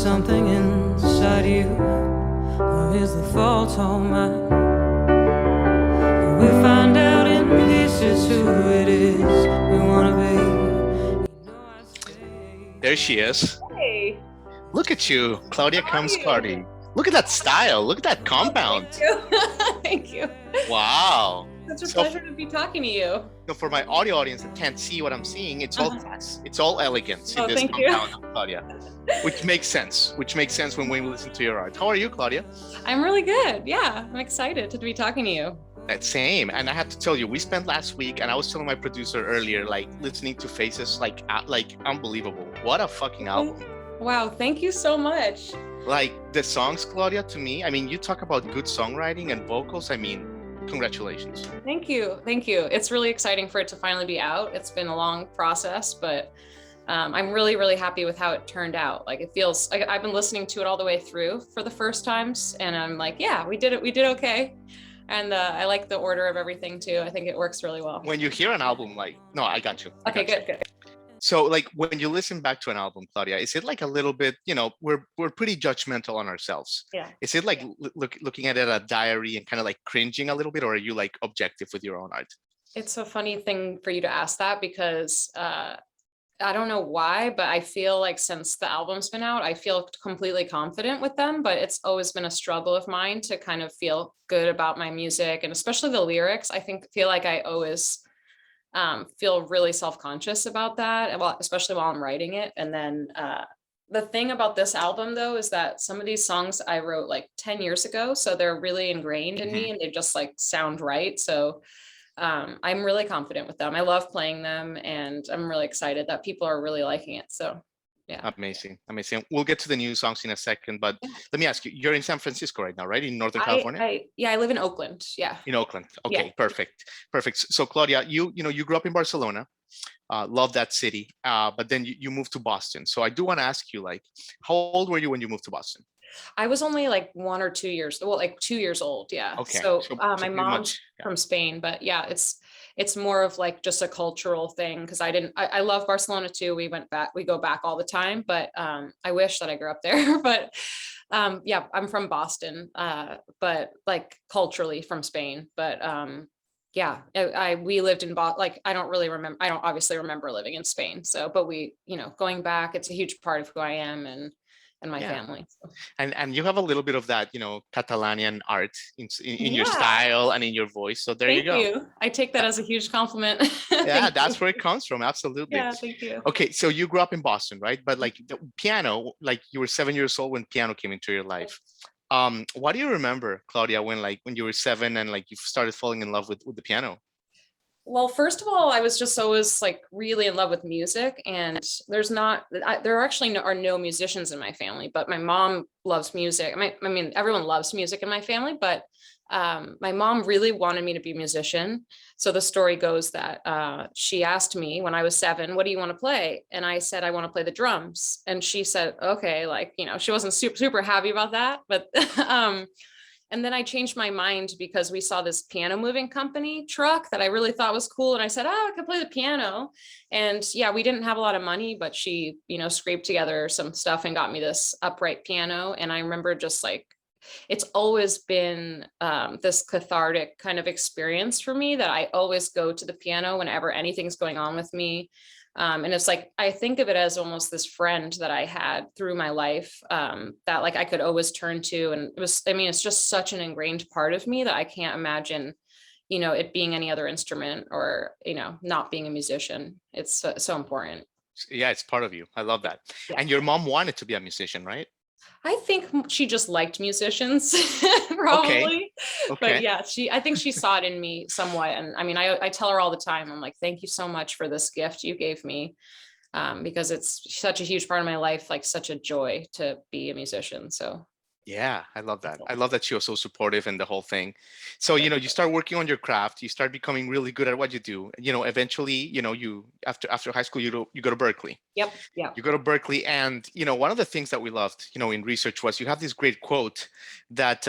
something inside you, or is the fault all mine? And we find out in pieces who it is we want to be. There she is. Hey. Look at you, Claudia Combs Carty. Look at that style. Look at that compound. Oh, thank you. Wow. Such a pleasure to be talking to you. So for my audio audience that can't see what I'm seeing, it's all class. It's all elegance in this thank compound you. of Claudia. Which makes sense. When we listen to your art. How are you, Claudia? I'm really good. Yeah, I'm excited to be talking to you. Same. And I have to tell you, we spent last week, and I was telling my producer earlier, like listening to Faces, like unbelievable. What a fucking album. Wow, thank you so much. Like the songs, Claudia, to me, I mean, you talk about good songwriting and vocals. I mean, congratulations. Thank you. Thank you. It's really exciting for it to finally be out. It's been a long process, but I'm really, really happy with how it turned out. Like it feels like I've been listening to it all the way through for the first times, and I'm like, yeah, we did it. We did okay. And I like the order of everything too. I think it works really well. When you hear an album, like, no, I got you. Okay, good. So like when you listen back to an album, Claudia, is it like a little bit, we're pretty judgmental on ourselves. Yeah. Is it like looking at it a diary and kind of like cringing a little bit, or are you like objective with your own art? It's a funny thing for you to ask that because I don't know why, but I feel like since the album's been out, I feel completely confident with them, but it's always been a struggle of mine to kind of feel good about my music, and especially the lyrics. I feel like I always feel really self-conscious about that, especially while I'm writing it. And then the thing about this album though is that some of these songs I wrote like 10 years ago, so they're really ingrained in me and they just like sound right. So I'm really confident with them. I love playing them, and I'm really excited that people are really liking it. So yeah. Amazing. We'll get to the new songs in a second, but let me ask you, you're in San Francisco right now, right? In Northern California? I live in Oakland. Yeah. In Oakland. Okay, yeah. Perfect. So Claudia, you grew up in Barcelona, love that city, but then you moved to Boston. So I do want to ask you, like, how old were you when you moved to Boston? I was only like 1 or 2 years, like 2 years old. Yeah. Okay. So my mom's from Spain, but yeah, it's more of like just a cultural thing. Cause I love Barcelona too. We go back all the time, but I wish that I grew up there, but yeah, I'm from Boston, but like culturally from Spain, but yeah, we lived in Boston. Like, I don't obviously remember living in Spain. So, but going back, it's a huge part of who I am and my family. So. And you have a little bit of that, Catalanian art in your style and in your voice. So there you go. Thank you. I take that as a huge compliment. Yeah, that's where it comes from. Absolutely. Yeah, thank you. Okay, so you grew up in Boston, right? But like the piano, like you were 7 years old when piano came into your life. What do you remember, Claudia, when you were 7 and like you started falling in love with the piano? Well, first of all, I was just always like really in love with music, and there actually are no musicians in my family, but my mom loves music. I mean, everyone loves music in my family, but my mom really wanted me to be a musician. So the story goes that she asked me when I was 7, what do you want to play? And I said, I want to play the drums. And she said, okay, like, she wasn't super happy about that, but and then I changed my mind because we saw this piano moving company truck that I really thought was cool. And I said, I could play the piano. And yeah, we didn't have a lot of money, but she, scraped together some stuff and got me this upright piano. And I remember just like, it's always been this cathartic kind of experience for me that I always go to the piano whenever anything's going on with me. And it's like, I think of it as almost this friend that I had through my life that like I could always turn to. And it's just such an ingrained part of me that I can't imagine, it being any other instrument or, not being a musician. It's so important. Yeah, it's part of you. I love that. Yeah. And your mom wanted to be a musician, right? I think she just liked musicians, probably. Okay. But yeah, I think she saw it in me somewhat. And I mean, I tell her all the time, I'm like, thank you so much for this gift you gave me, because it's such a huge part of my life, like such a joy to be a musician. So. Yeah, I love that. I love that she was so supportive in the whole thing. So, you start working on your craft, you start becoming really good at what you do. Eventually, you after high school, you go to Berkeley. Yep. Yeah. You go to Berkeley, and one of the things that we loved, in research was you have this great quote that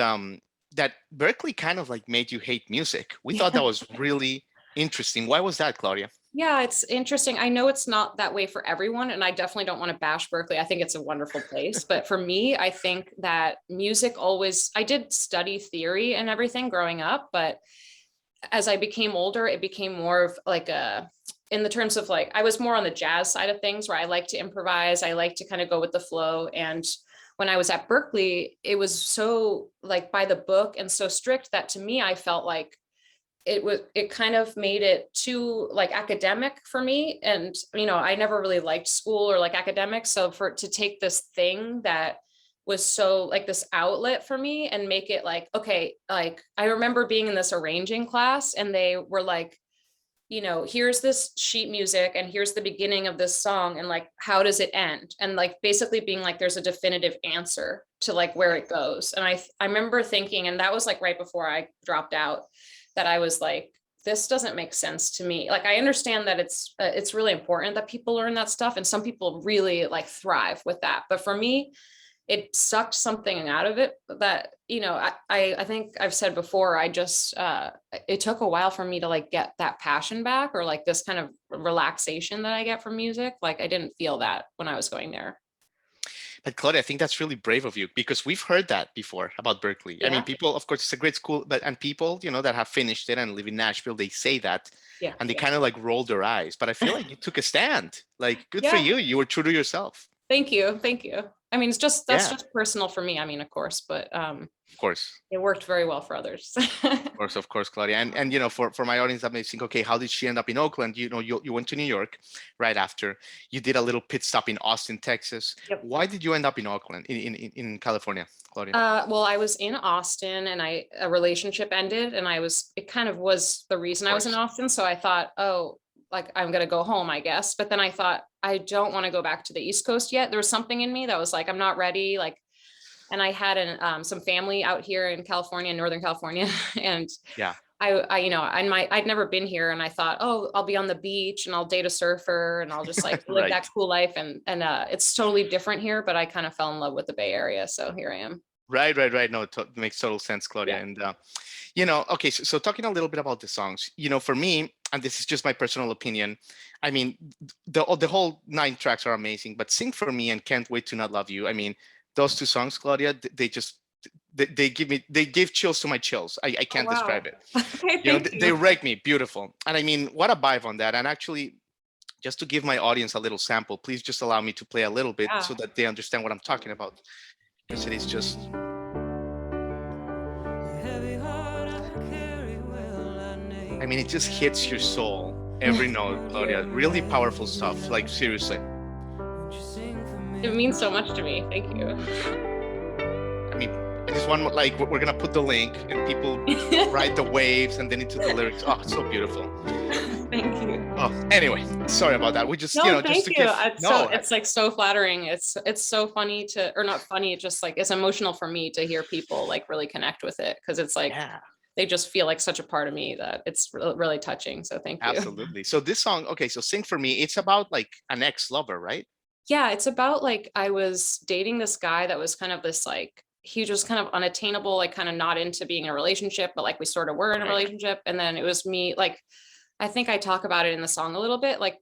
that Berkeley kind of like made you hate music. We thought that was really interesting. Why was that, Claudia? Yeah, it's interesting. I know it's not that way for everyone, and I definitely don't want to bash Berkeley. I think it's a wonderful place. But for me, I think that music always, I did study theory and everything growing up, but as I became older, it became more of like in the terms of like, I was more on the jazz side of things where I like to improvise. I like to kind of go with the flow. And when I was at Berkeley, it was so like by the book and so strict that to me, I felt like it kind of made it too like academic for me. And, I never really liked school or like academics. So for to take this thing that was so like this outlet for me and make it like, okay, like I remember being in this arranging class and they were like, here's this sheet music and here's the beginning of this song and like, how does it end? And like basically being like, there's a definitive answer to like where it goes. And I remember thinking, and that was like right before I dropped out, that I was like, this doesn't make sense to me. Like, I understand that it's really important that people learn that stuff. And some people really like thrive with that. But for me, it sucked something out of it that, I think I've said before, I just, it took a while for me to like get that passion back or like this kind of relaxation that I get from music. Like I didn't feel that when I was going there. But Claudia, I think that's really brave of you because we've heard that before about Berkeley. I mean, Yeah. people, of course, it's a great school, but and people, that have finished it and live in Nashville, they say that, Yeah. and they kind of like roll their eyes. But I feel like you took a stand. Like, good for Yeah. you. You were true to yourself. Thank you. Thank you. I mean, that's Yeah, just personal for me. I mean, of course, but of course. it worked very well for others. Of course, Claudia, and for my audience that may think, okay, how did she end up in Oakland? You went to New York right after. You did a little pit stop in Austin, Texas. Yep. Why did you end up in Oakland, in California, Claudia? Well, I was in Austin and a relationship ended and it kind of was the reason I was in Austin. So I thought, oh, like I'm going to go home, I guess. But then I thought, I don't want to go back to the East Coast yet. There was something in me that was like, I'm not ready. Like, and I had some family out here in California, Northern California. And Yeah. I'd never been here and I thought, oh, I'll be on the beach and I'll date a surfer and I'll just like live Right. that cool life. And it's totally different here, but I kind of fell in love with the Bay Area. So here I am. Right. No, it makes total sense, Claudia. Yeah. And, okay, so talking a little bit about the songs, for me, and this is just my personal opinion, I mean, the whole 9 tracks are amazing, but Sing for Me and Can't Wait to Not Love You, I mean, those 2 songs, Claudia, they give chills to my chills. I can't describe it. Okay, they wreck me. Beautiful. And I mean, what a vibe on that. And actually, just to give my audience a little sample, please just allow me to play a little bit so that they understand what I'm talking about. Because it is just. I mean, it just hits your soul every note, Claudia. Really powerful stuff. Like, seriously. It means so much to me. Thank you. I mean, I just want, like, we're going to put the link and people write the waves and then into the lyrics. Oh, it's so beautiful. Thank you. Oh, anyway, sorry about that. We just, thank just to you. give, It's like so flattering. It's so funny or not funny. It's just like, it's emotional for me to hear people like really connect with it. Cause it's like, they just feel like such a part of me that it's really touching. So thank you. Absolutely. So this song, okay, so Sing for Me, it's about like an ex-lover, right? Yeah, it's about like I was dating this guy that was kind of this like, he was just kind of unattainable, like kind of not into being in a relationship, but like we sort of were in a relationship. And then it was me, like, I think I talk about it in the song a little bit, like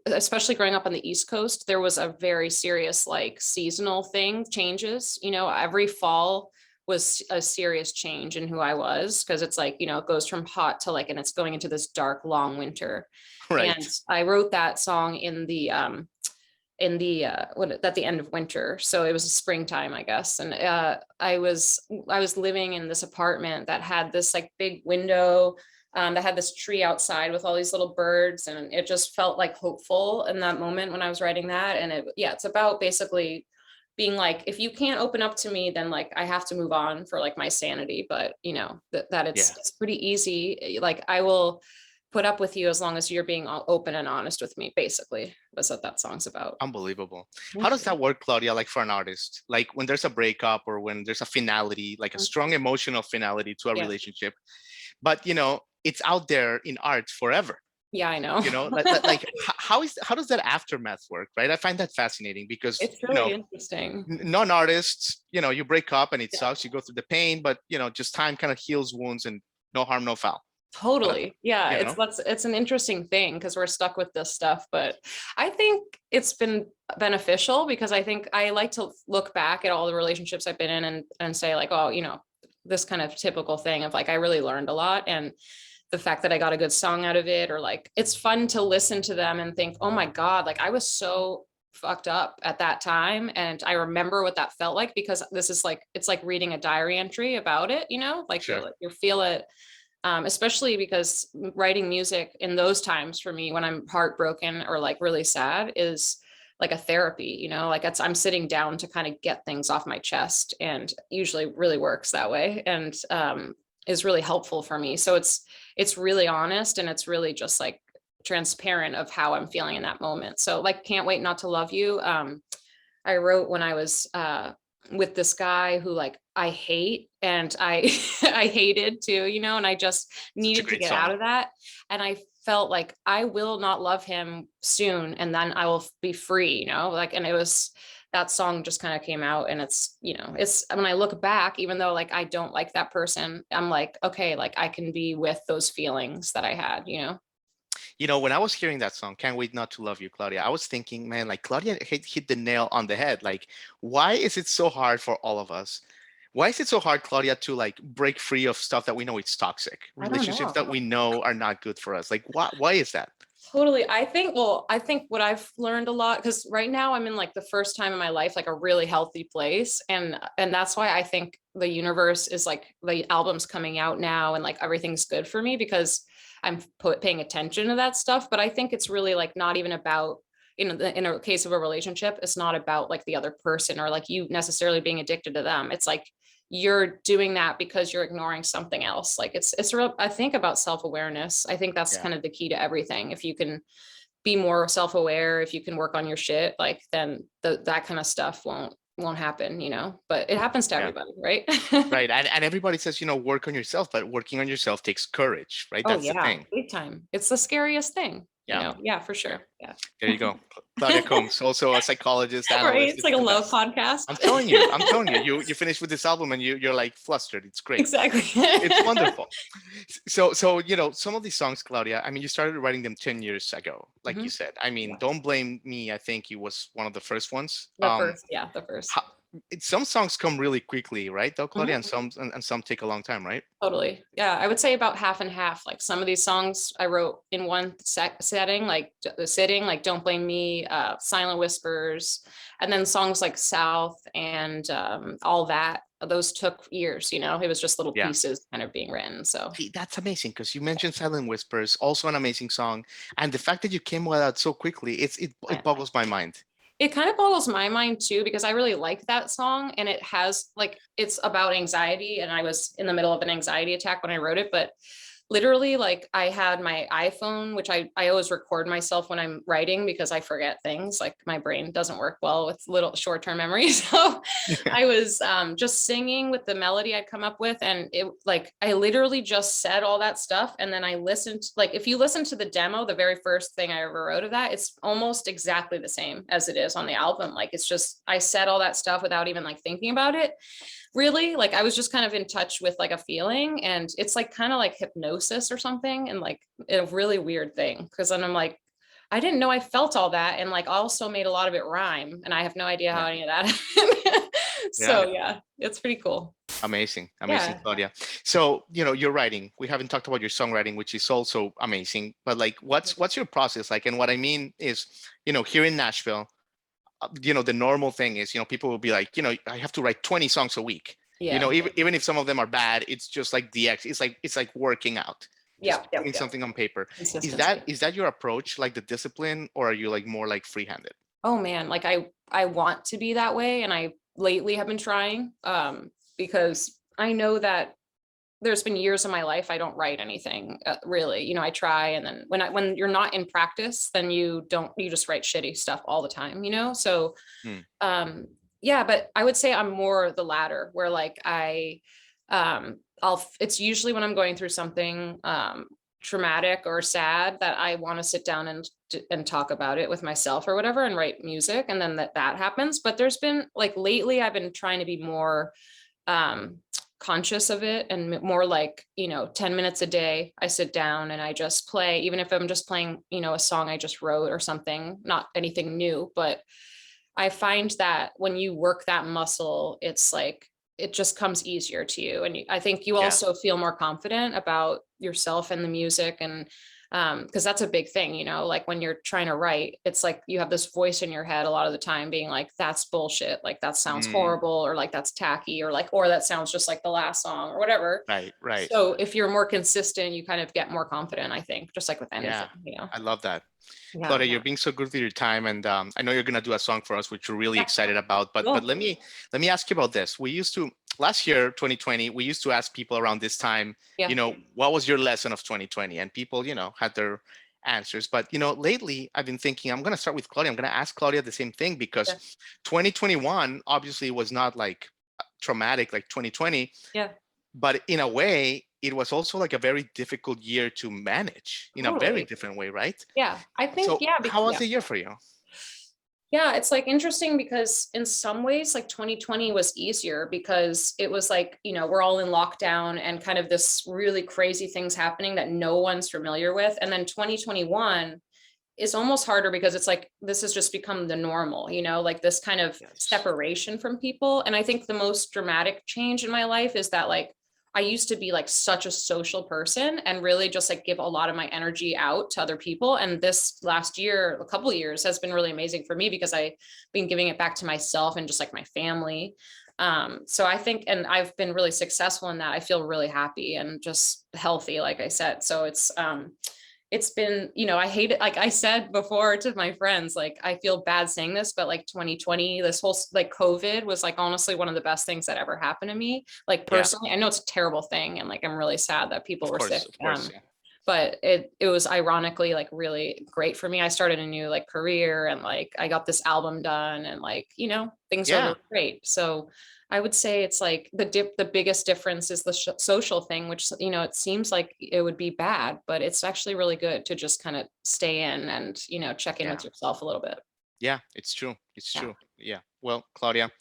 especially growing up on the East Coast, there was a very serious like seasonal changes, every fall was a serious change in who I was. Cause it's like, it goes from hot to like, and it's going into this dark, long winter. Right. And I wrote that song at the end of winter. So it was springtime, I guess. And I was living in this apartment that had this like big window that had this tree outside with all these little birds. And it just felt like hopeful in that moment when I was writing that. And it's about basically being like, if you can't open up to me, then like I have to move on for like my sanity. But it's pretty easy. Like I will put up with you as long as you're being open and honest with me, basically. That's what that song's about. Unbelievable. How does that work, Claudia, like for an artist? Like when there's a breakup or when there's a finality, like a strong emotional finality to a relationship, but it's out there in art forever. Yeah, I know. Like how does that aftermath work, right? I find that fascinating because it's really interesting. Non-artists, you break up and it sucks, you go through the pain, but just time kind of heals wounds and no harm, no foul. Totally. Yeah, You know? it's an interesting thing because we're stuck with this stuff, but I think it's been beneficial because I think I like to look back at all the relationships I've been in and say like, oh, this kind of typical thing of like I really learned a lot, and the fact that I got a good song out of it, or like it's fun to listen to them and think, oh my God, like I was so fucked up at that time. And I remember what that felt like because this is like, it's like reading a diary entry about it, like Sure. you feel it. Especially because writing music in those times for me when I'm heartbroken or like really sad is like a therapy, like I'm sitting down to kind of get things off my chest, and usually really works that way, and is really helpful for me. So it's really honest, and it's really just like transparent of how I'm feeling in that moment. So like Can't Wait Not to Love You, I wrote when I was with this guy who like I hate, and I I hated too, and I just Such a needed to great get song. out of that. And I felt like I will not love him soon, and then I will be free, like, and it was that song just kind of came out, and it's when I look back, even though like I don't like that person, I'm like, okay, like I can be with those feelings that I had. When I was hearing that song, Can't Wait Not to Love You, Claudia, I was thinking, man, like Claudia hit the nail on the head. Like, why is it so hard for all of us? Why is it so hard, Claudia, to like break free of stuff that we know it's toxic, I don't relationships that know. we know are not good for us? Like, why is that? Totally. I think what I've learned a lot, because right now I'm in like the first time in my life, like a really healthy place. And that's why I think the universe is like the album's coming out now and like everything's good for me because I'm paying attention to that stuff. But I think it's really like not even about, in a case of a relationship, it's not about like the other person or like you necessarily being addicted to them. It's like you're doing that because you're ignoring something else. Like it's real, I think, about self-awareness. I think that's Yeah. kind of the key to everything. If you can be more self-aware, if you can work on your shit, like then that kind of stuff won't happen, but it happens to Yeah. everybody, right? Right. And everybody says, work on yourself, but working on yourself takes courage, right? Oh That's the yeah, thing. big time. It's the scariest thing, Yeah. yeah, for Yeah. sure. Yeah. There you go. Claudia Combs, also a psychologist, Right. analyst. It's It's like a the love best. podcast. I'm telling you, you finished with this album and you're like flustered. It's great. Exactly. It's wonderful. So some of these songs, Claudia, I mean, you started writing them 10 years ago, like you Mhm. said. I mean, Yeah. Don't Blame Me, I think it was one of the first ones. The first. How, some songs come really quickly, right, though, Claudia, Mhm. and some take a long time, right? Totally. Yeah, I would say about half and half. Like some of these songs I wrote in one setting, like the sitting, like Don't Blame Me, Silent Whispers, and then songs like South and all that. Those took years, it was just little Yeah. pieces kind of being written. So See, that's amazing because you mentioned Silent Whispers, also an amazing song, and the fact that you came with that so quickly, it yeah. boggles my mind. It kind of boggles my mind too, because I really like that song, and it has like, it's about anxiety, and I was in the middle of an anxiety attack when I wrote it, but literally like I had my iPhone, which I always record myself when I'm writing because I forget things, like my brain doesn't work well with little short-term memory. So I was just singing with the melody I'd come up with, and it like I literally just said all that stuff, and then I listened, like if you listen to the demo, the very first thing I ever wrote of that, it's almost exactly the same as it is on the album. Like it's just I said all that stuff without even like thinking about it, really. Like I was just kind of in touch with like a feeling, and it's like kind of like hypnosis or something, and like a really weird thing, because then I'm like, I didn't know I felt all that, and like also made a lot of it rhyme, and I have no idea how Yeah. any of that happened. Yeah. So yeah, it's pretty cool. Amazing, Yeah. Claudia. So, you're writing. We haven't talked about your songwriting, which is also amazing. But like, what's your process like? And what I mean is, here in Nashville, the normal thing is, people will be like, I have to write 20 songs a week. Yeah. Even if some of them are bad, it's just like it's like working out, just Yeah. putting something on paper. Is that Consistency. is that your approach, like the discipline, or are you like more like free-handed? Oh man, like I want to be that way, and I lately have been trying because I know that there's been years of my life I don't write anything, really. I try, and then when you're not in practice, then you just write shitty stuff all the time, so Hmm. yeah. But I would say I'm more the latter, where like it's usually when I'm going through something traumatic or sad that I want to sit down and talk about it with myself or whatever, and write music, and then that happens. But there's been like lately I've been trying to be more conscious of it and more like, 10 minutes a day, I sit down and I just play, even if I'm just playing, a song I just wrote or something, not anything new, but I find that when you work that muscle, it's like, it just comes easier to you. And I think you also feel more confident about yourself and the music. And because that's a big thing, like when you're trying to write, it's like you have this voice in your head a lot of the time being like, that's bullshit. Like that sounds horrible, or like that's tacky, or that sounds just like the last song or whatever. Right. So if you're more consistent, you kind of get more confident, I think, just like with anything, I love that. Yeah, Claudia, you're being so good with your time, and I know you're gonna do a song for us, which we're really excited about. But Cool. let me ask you about this. We used to last year, 2020, we used to ask people around this time, what was your lesson of 2020, and people, had their answers. But lately, I've been thinking I'm gonna start with Claudia. I'm gonna ask Claudia the same thing because 2021 obviously was not like traumatic like 2020. Yeah. But in a way, it was also like a very difficult year to manage in a very different way, right? Yeah, I think, So how was the year for you? Yeah, it's like interesting because in some ways, like 2020 was easier because it was like, we're all in lockdown and kind of this really crazy things happening that no one's familiar with. And then 2021 is almost harder because it's like, this has just become the normal, like this kind of separation from people. And I think the most dramatic change in my life is that like, I used to be like such a social person and really just like give a lot of my energy out to other people. And this last year, a couple of years has been really amazing for me because I've been giving it back to myself and just like my family. So I think, and I've been really successful in that. I feel really happy and just healthy, like I said. So it's been, I hate it. Like I said before to my friends, like, I feel bad saying this, but like 2020, this whole like COVID was like, honestly, one of the best things that ever happened to me. Like personally, I know it's a terrible thing. And like, I'm really sad that people were sick. But it was ironically like really great for me. I started a new like career and like, I got this album done and like, things are really great. So I would say it's like the biggest difference is the social thing, which, it seems like it would be bad, but it's actually really good to just kind of stay in and, check in with yourself a little bit. Yeah, it's true. It's true. Yeah. Well, Claudia,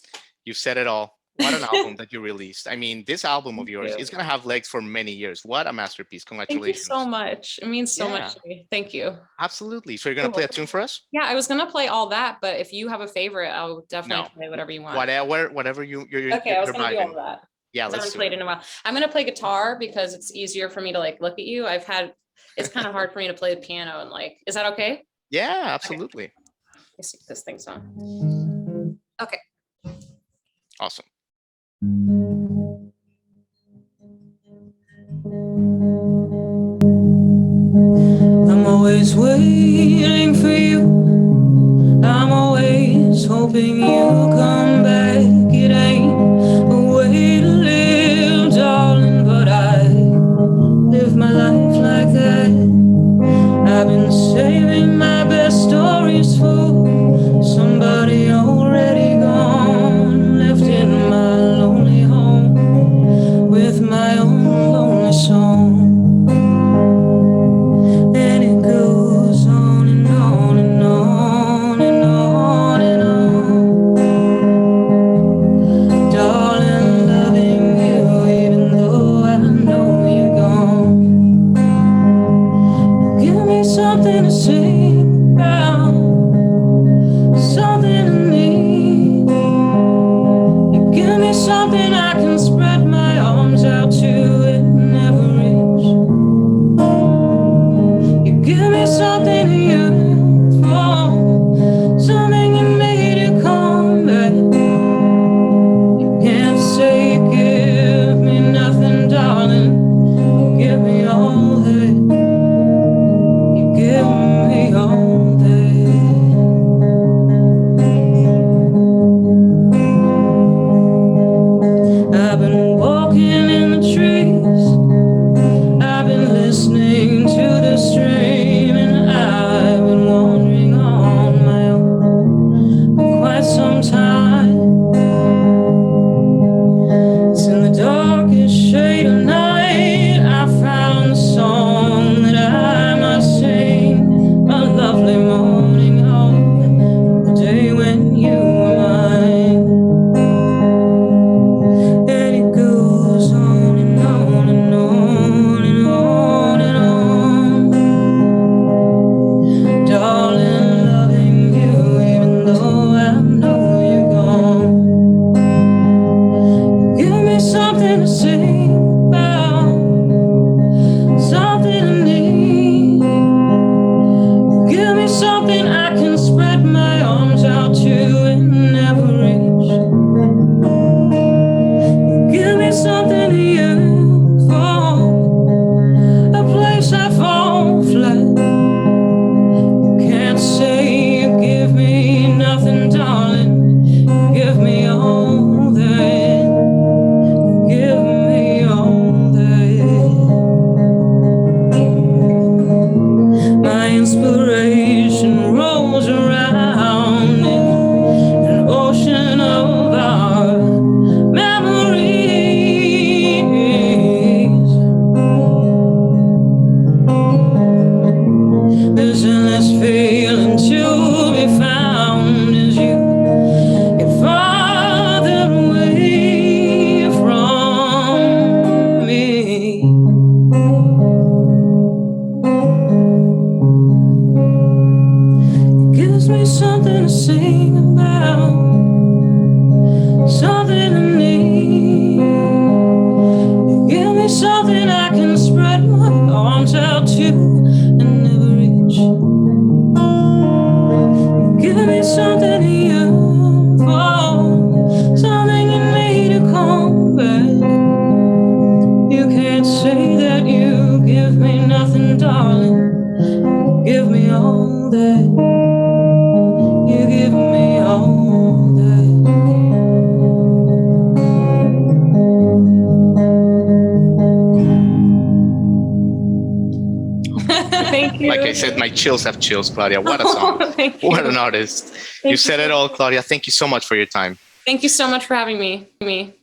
you said it all. What an album that you released. I mean, this album of yours is going to have legs for many years. What a masterpiece. Congratulations. Thank you so much. It means so much to me. Thank you. Absolutely. So you're going to play a tune for us? Yeah, I was going to play all that, but if you have a favorite, I'll definitely play whatever you want. Whatever you're okay, I was going to do all that. Yeah, let's haven't played in a while. I'm going to play guitar because it's easier for me to like look at you. It's kind of hard for me to play the piano and like, is that okay? Yeah, absolutely. Okay. Let's see if this thing's on. Okay. Awesome. I'm always waiting for you. I'm always hoping you come back. It ain't a way to live, darling, but I live my life like that. I've been saving my best stories for somebody already gone, left in my lonely home with my own lonely song. And it goes on and on and on and on and on. Darling, loving you even though I know you're gone. Give me something to sing about, something to need. You give me something I can spread my arms out to and never reach. You give me something to yearn for, something that made you come back. You can't say you give me nothing, darling. Give me all that. You give me all that. I've been walking in the trees, I've been listening to the stream, and I've been wandering on my own for quite some time. It's in the darkest shade of night I found a song that I must sing. A lovely morning on the day when you were mine. And it goes sing about something I need. Give me something I can spread my arms out to and never reach. Give me something to yearn for, something in me to come back. You can't say that you give me nothing, darling. Give me all that. You give me all that. Thank you. Like I said, my chills have chills, Claudia. What a song. Thank What you. an artist. Thank You said it all, Claudia. Thank you so much for your time. Thank you so much for having me.